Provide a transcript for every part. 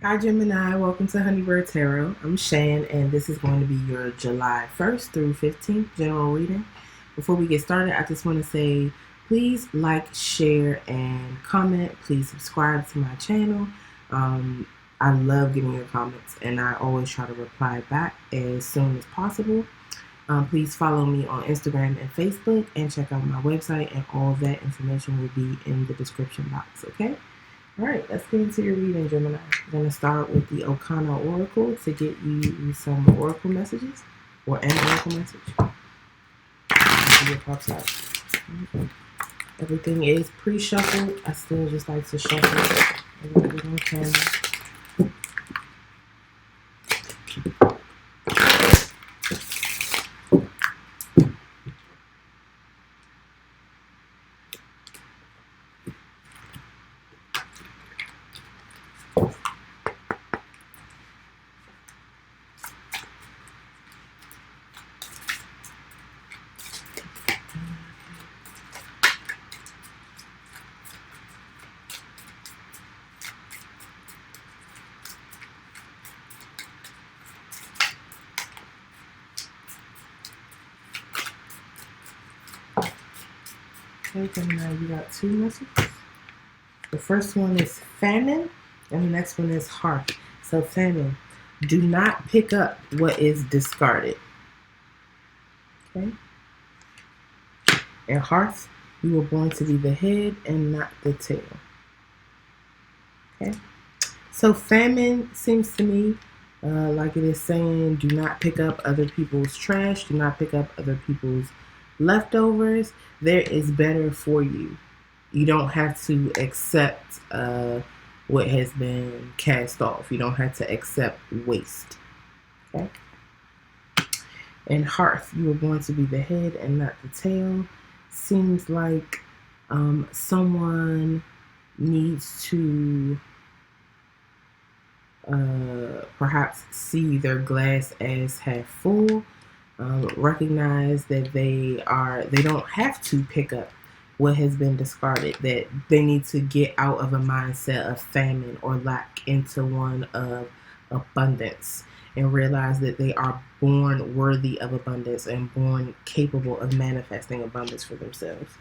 Hi Gemini, welcome to Honeybird Tarot. I'm Shan and this is going to be your July 1st through 15th general reading. Before we get started, I just want to say please like, share, and comment. Please subscribe to my channel. I love getting your comments and I always try to reply back as soon as possible. Please follow me on Instagram and Facebook and check out my website, and all of that information will be in the description box, okay? All right, let's get into your reading, Gemini. I'm going to start with the OKANA Oracle to get you some Oracle messages, or an Oracle message. See what pops up. Everything is pre-shuffled. I still just like to shuffle everything on camera. Okay, Gemini, you got two messages. The first one is famine, and the next one is hearth. So famine, do not pick up what is discarded. Okay. And hearth, you were born to be the head and not the tail. Okay. So famine seems to me like it is saying, do not pick up other people's trash, do not pick up other people's leftovers. There is better for you. You don't have to accept what has been cast off. You don't have to accept waste. Okay. And hearth, you were born to be the head and not the tail. Seems like someone needs to perhaps see their glass as half full. Recognize that they don't have to pick up what has been discarded, that they need to get out of a mindset of famine or lack into one of abundance, and realize that they are born worthy of abundance and born capable of manifesting abundance for themselves.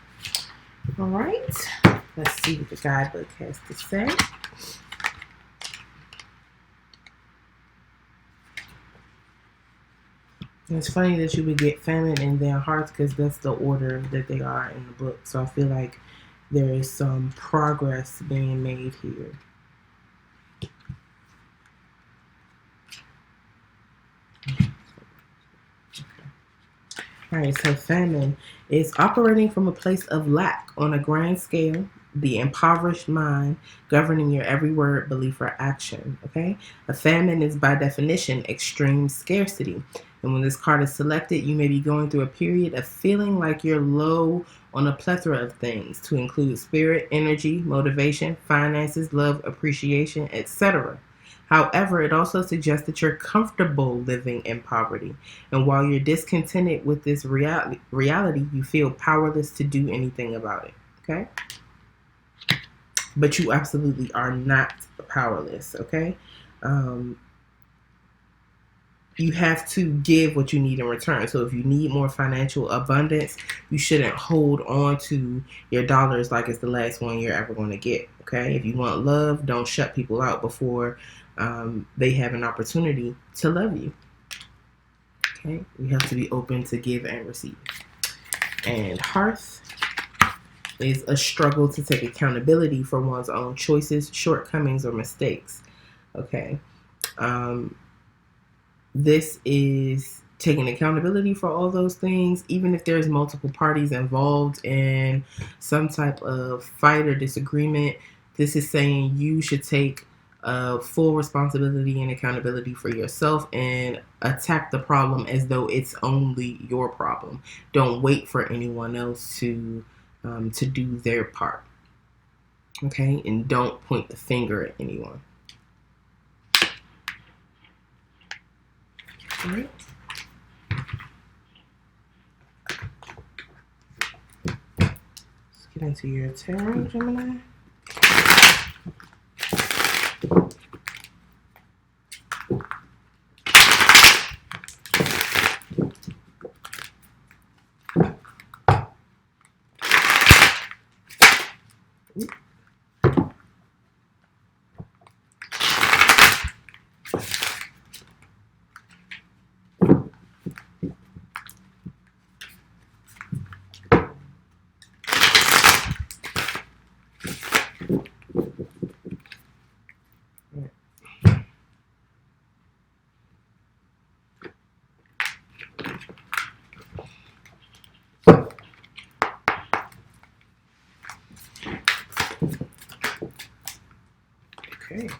All right, let's see what the guidebook has to say. And it's funny that you would get famine in their hearts, because that's the order that they are in the book. So I feel like there is some progress being made here. All right, so famine is operating from a place of lack on a grand scale, the impoverished mind governing your every word, belief, or action. Okay, a famine is by definition extreme scarcity. And when this card is selected, you may be going through a period of feeling like you're low on a plethora of things, to include spirit, energy, motivation, finances, love, appreciation, etc. However, it also suggests that you're comfortable living in poverty. And while you're discontented with this reality, you feel powerless to do anything about it. Okay? But you absolutely are not powerless. Okay? You have to give what you need in return. So if you need more financial abundance, you shouldn't hold on to your dollars like it's the last one you're ever going to get. Okay? If you want love, don't shut people out before they have an opportunity to love you. Okay? We have to be open to give and receive. And hearth is a struggle to take accountability for one's own choices, shortcomings, or mistakes. Okay? This is taking accountability for all those things, even if there's multiple parties involved in some type of fight or disagreement. This is saying you should take full responsibility and accountability for yourself and attack the problem as though it's only your problem. Don't wait for anyone else to do their part. Okay, and don't point the finger at anyone. All right. Let's get into your tarot, Gemini. Okay.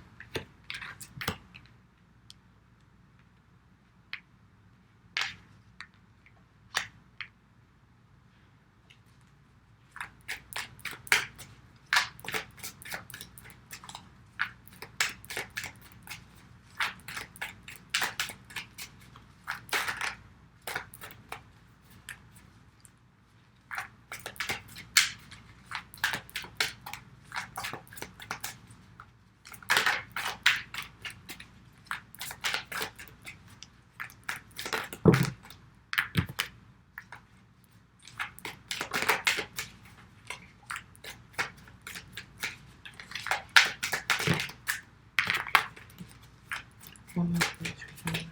One more page for Gemini.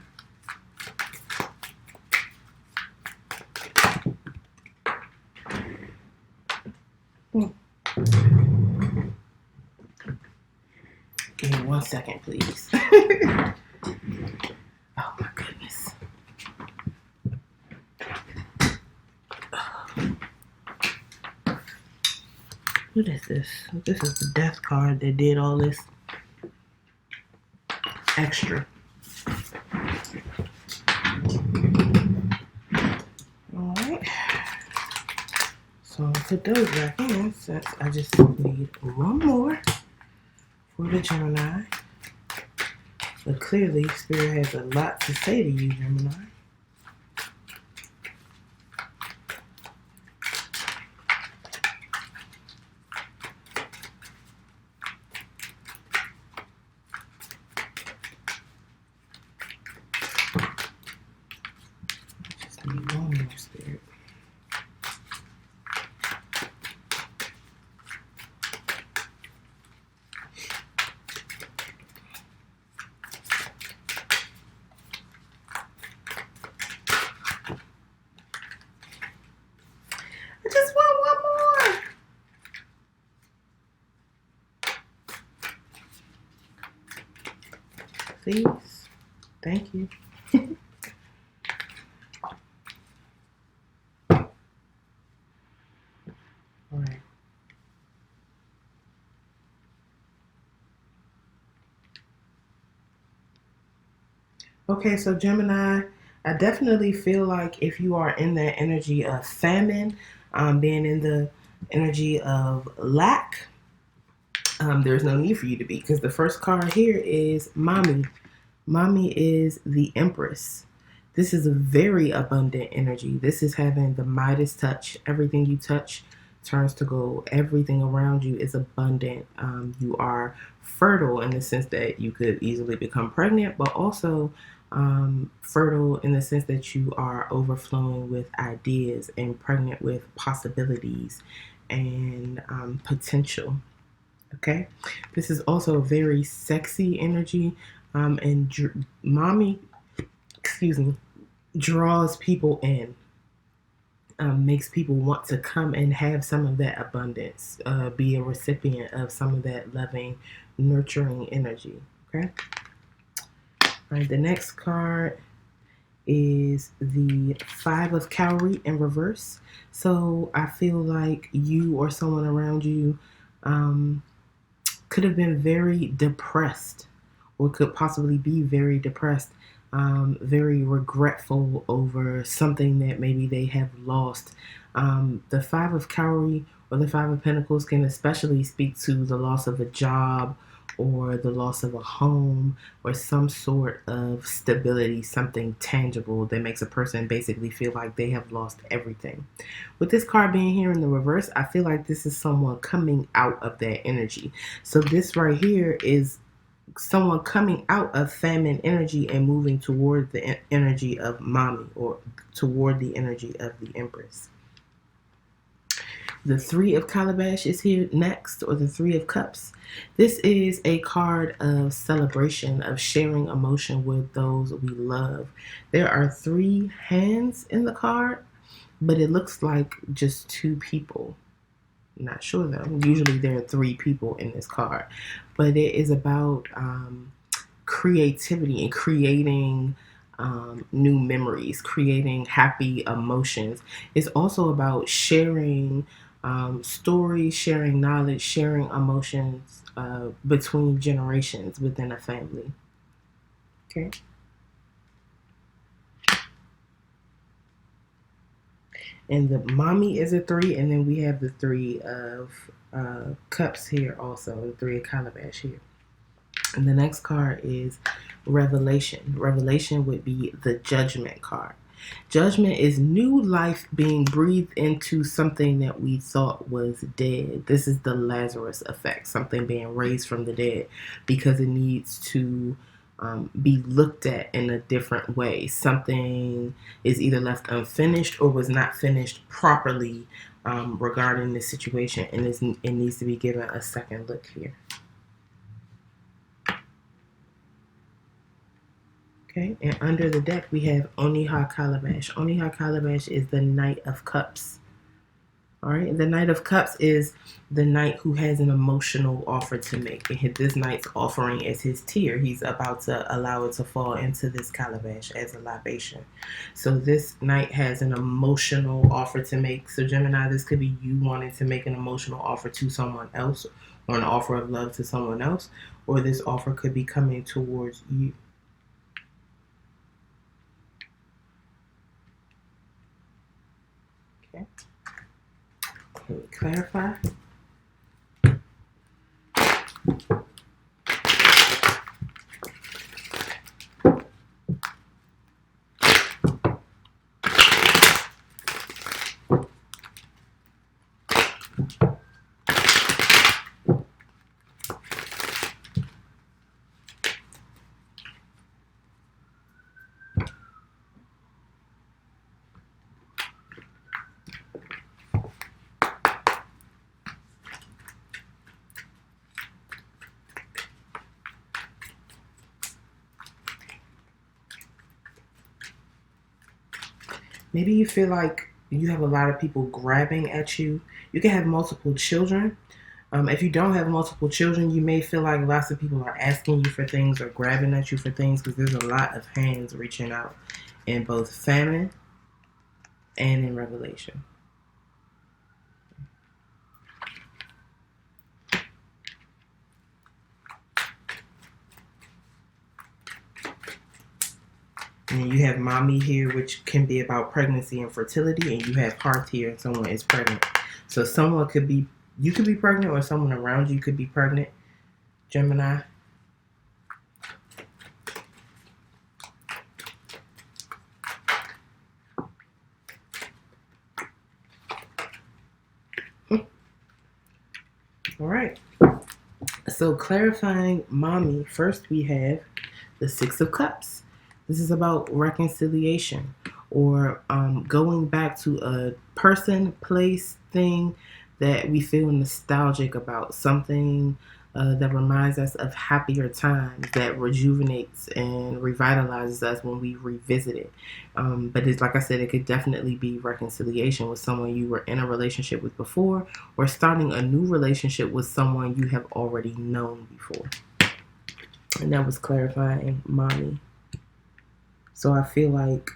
Give me 1 second, please. Oh my goodness. What is this? This is the death card that did all this extra. Alright. So I'll put those back in since I just need one more for the Gemini. But clearly, Spirit has a lot to say to you, Gemini. Just need one more, Spirit. I just want one more. Please. Thank you. All right. Okay, so Gemini, I definitely feel like if you are in the energy of famine, being in the energy of lack, there's no need for you to be, because the first card here is Mommy. Mommy is the Empress. This is a very abundant energy. This is having the Midas touch. Everything you touch turns to gold. Everything around you is abundant. You are fertile in the sense that you could easily become pregnant, but also fertile in the sense that you are overflowing with ideas and pregnant with possibilities and potential. Okay, this is also a very sexy energy, and Mommy, excuse me, draws people in, makes people want to come and have some of that abundance, be a recipient of some of that loving, nurturing energy. Okay. All right, the next card is the Five of Cavalry in reverse. So I feel like you or someone around you could have been very depressed, or could possibly be very depressed, very regretful over something that maybe they have lost. The Five of Cavalry or the Five of Pentacles can especially speak to the loss of a job or the loss of a home or some sort of stability, something tangible that makes a person basically feel like they have lost everything. With this card being here in the reverse, I feel like this is someone coming out of that energy. So this right here is someone coming out of famine energy and moving toward the energy of Mommy, or toward the energy of the Empress. The Three of Calabash is here next, or the Three of Cups. This is a card of celebration, of sharing emotion with those we love. There are three hands in the card, but it looks like just two people. I'm not sure though. Usually there are three people in this card, but it is about creativity and creating new memories, creating happy emotions. It's also about sharing stories, sharing knowledge, sharing emotions between generations within a family. Okay. And the mommy is a 3, and then we have the 3 of cups here also, the 3 of calabash here. And the next card is revelation. Revelation would be the judgment card. Judgment is new life being breathed into something that we thought was dead. This is the Lazarus effect, something being raised from the dead because it needs to be looked at in a different way. Something is either left unfinished or was not finished properly regarding this situation, and it needs to be given a second look here. Okay, and under the deck we have Oniha Calabash. Oniha Calabash is the Knight of Cups. All right, the Knight of Cups is the knight who has an emotional offer to make. And this knight's offering is his tear. He's about to allow it to fall into this calabash as a libation. So this knight has an emotional offer to make. So Gemini, this could be you wanting to make an emotional offer to someone else, or an offer of love to someone else, or this offer could be coming towards you. Okay. Can we clarify? Maybe you feel like you have a lot of people grabbing at you. You can have multiple children. If you don't have multiple children, you may feel like lots of people are asking you for things or grabbing at you for things, because there's a lot of hands reaching out in both famine and in revelation. And you have mommy here, which can be about pregnancy and fertility, and you have hearth here, and someone is pregnant. So someone could be, you could be pregnant, or someone around you could be pregnant, Gemini. All right. So clarifying mommy, first we have the 6 of Cups. This is about reconciliation, or going back to a person, place, thing that we feel nostalgic about, something that reminds us of happier times, that rejuvenates and revitalizes us when we revisit it. But it's, like I said, it could definitely be reconciliation with someone you were in a relationship with before, or starting a new relationship with someone you have already known before. And that was clarifying mommy. So I feel like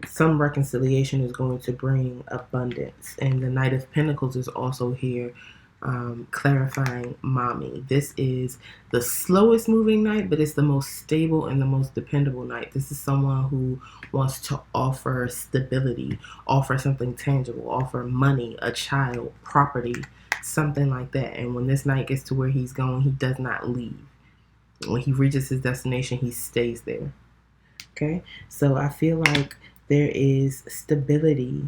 some reconciliation is going to bring abundance. And the Knight of Pentacles is also here clarifying mommy. This is the slowest moving knight, but it's the most stable and the most dependable knight. This is someone who wants to offer stability, offer something tangible, offer money, a child, property, something like that. And when this knight gets to where he's going, he does not leave. When he reaches his destination, he stays there. Okay, so I feel like there is stability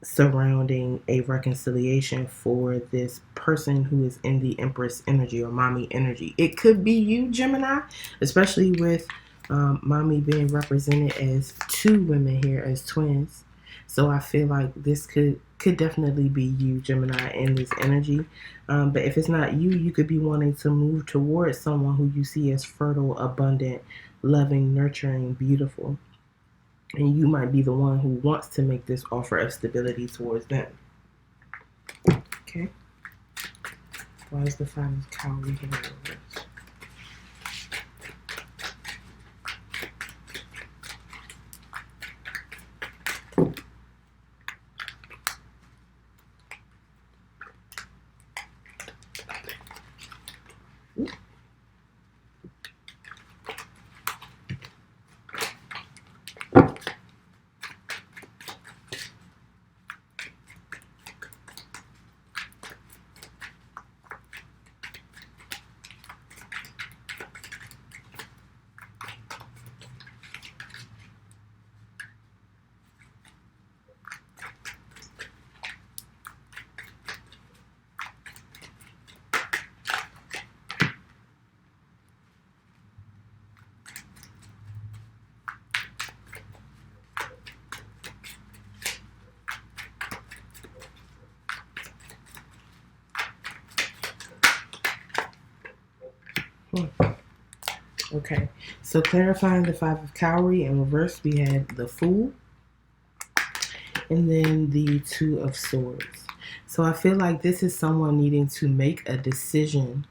surrounding a reconciliation for this person who is in the Empress energy or mommy energy. It could be you, Gemini, especially with mommy being represented as 2 women here as twins. So I feel like this could definitely be you, Gemini, in this energy. But if it's not you, you could be wanting to move towards someone who you see as fertile, abundant, loving, nurturing, beautiful. And you might be the one who wants to make this offer of stability towards them. Okay. Why is the 5 of Cavalry here? Okay, so clarifying the Five of Cowrie in reverse, we had the Fool and then the Two of Swords. So I feel like this is someone needing to make a decision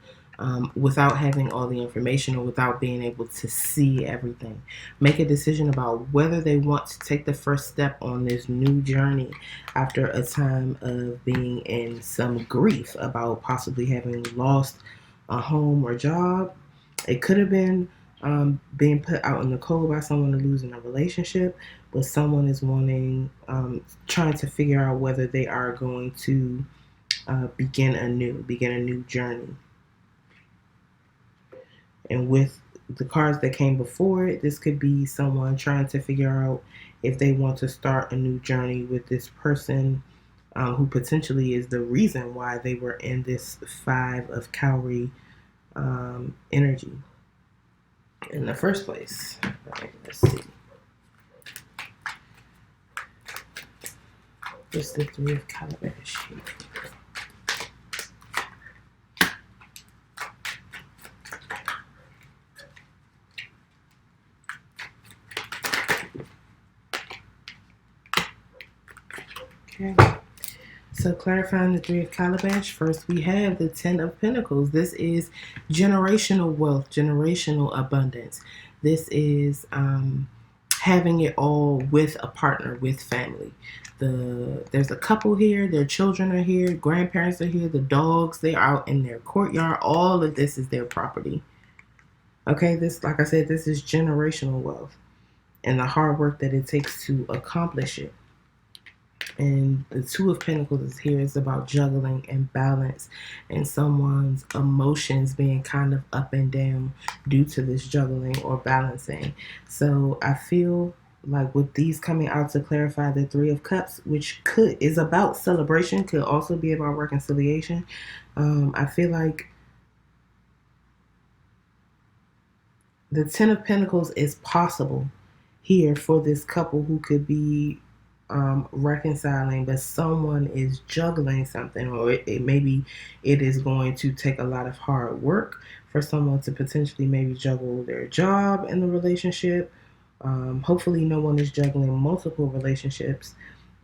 without having all the information or without being able to see everything. Make a decision about whether they want to take the first step on this new journey after a time of being in some grief about possibly having lost a home or job. It could have been being put out in the cold by someone or losing a relationship, but someone is trying to figure out whether they are going to begin a new journey. And with the cards that came before it, this could be someone trying to figure out if they want to start a new journey with this person who potentially is the reason why they were in this Five of Cowrie energy in the first place. Right, let's see. What's the Three of Calabash here? Okay. So clarifying the Three of Calabash, first we have the Ten of Pentacles. This is generational wealth, generational abundance. This is having it all with a partner, with family. There's a couple here, their children are here, grandparents are here, the dogs, they're out in their courtyard. All of this is their property. Okay, this, like I said, this is generational wealth and the hard work that it takes to accomplish it. And the Two of Pentacles is here is about juggling and balance and someone's emotions being kind of up and down due to this juggling or balancing. So I feel like with these coming out to clarify the Three of Cups, which is about celebration, could also be about reconciliation. I feel like the Ten of Pentacles is possible here for this couple who could be reconciling, but someone is juggling something, or maybe it is going to take a lot of hard work for someone to potentially maybe juggle their job in the relationship. Hopefully no one is juggling multiple relationships,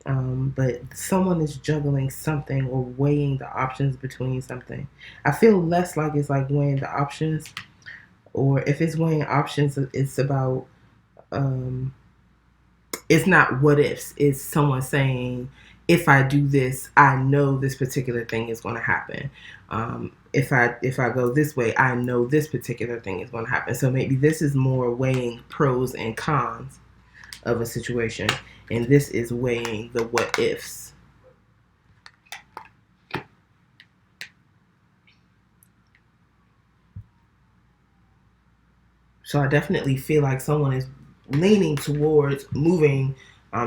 but someone is juggling something or weighing the options between something. I feel less like it's like weighing the options, or if it's weighing options, it's about it's not what ifs. It's someone saying, if I do this, I know this particular thing is going to happen. If I go this way, I know this particular thing is going to happen. So maybe this is more weighing pros and cons of a situation, and this is weighing the what ifs. So I definitely feel like someone is leaning towards moving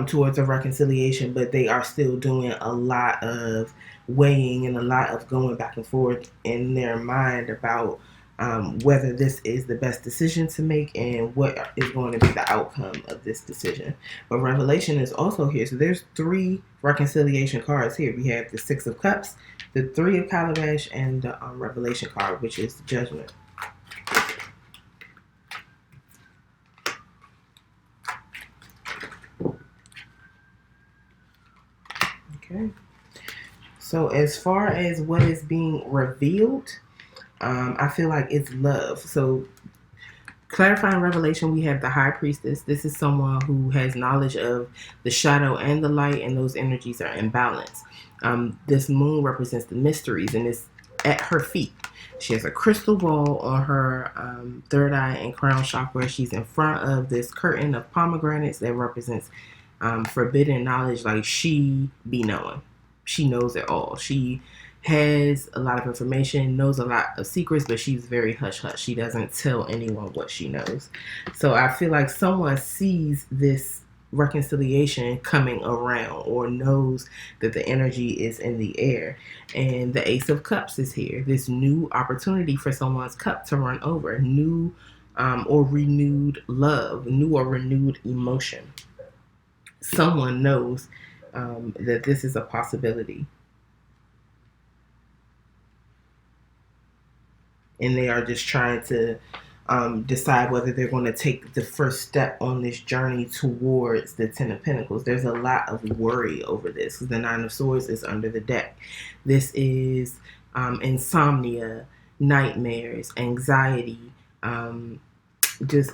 towards a reconciliation, but they are still doing a lot of weighing and a lot of going back and forth in their mind about whether this is the best decision to make and what is going to be the outcome of this decision. But Revelation is also here. So there's three reconciliation cards here. We have the Six of Cups, the Three of Calabash, and the Revelation card, which is Judgment. Okay. So as far as what is being revealed, I feel like it's love. So clarifying revelation, we have the High Priestess. This is someone who has knowledge of the shadow and the light, and those energies are in balance. This moon represents the mysteries, and this at her feet. She has a crystal ball on her third eye and crown chakra. She's in front of this curtain of pomegranates that represents forbidden knowledge. Like, she be knowing. She knows it all. She has a lot of information, knows a lot of secrets, but she's very hush-hush. She doesn't tell anyone what she knows. So I feel like someone sees this reconciliation coming around, or knows that the energy is in the air. And the Ace of Cups is here. This new opportunity for someone's cup to run over. New or renewed love. New or renewed emotion. Someone knows that this is a possibility. And they are just trying to decide whether they're going to take the first step on this journey towards the Ten of Pentacles. There's a lot of worry over this. The Nine of Swords is under the deck. This is insomnia, nightmares, anxiety, just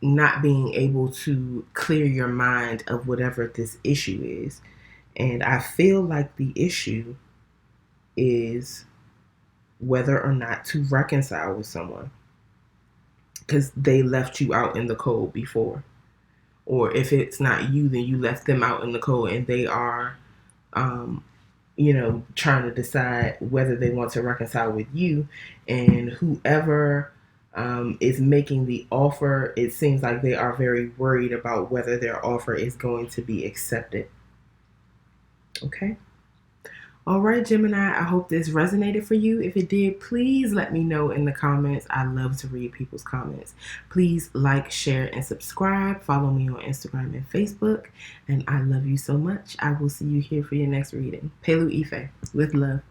not being able to clear your mind of whatever this issue is. And I feel like the issue is whether or not to reconcile with someone, because they left you out in the cold before. Or if it's not you, then you left them out in the cold, and they are trying to decide whether they want to reconcile with you. And whoever is making the offer, it seems like they are very worried about whether their offer is going to be accepted. Okay. All right, Gemini, I hope this resonated for you. If it did, please let me know in the comments. I love to read people's comments. Please like, share, and subscribe. Follow me on Instagram and Facebook. And I love you so much. I will see you here for your next reading. Pelu Ife, with love.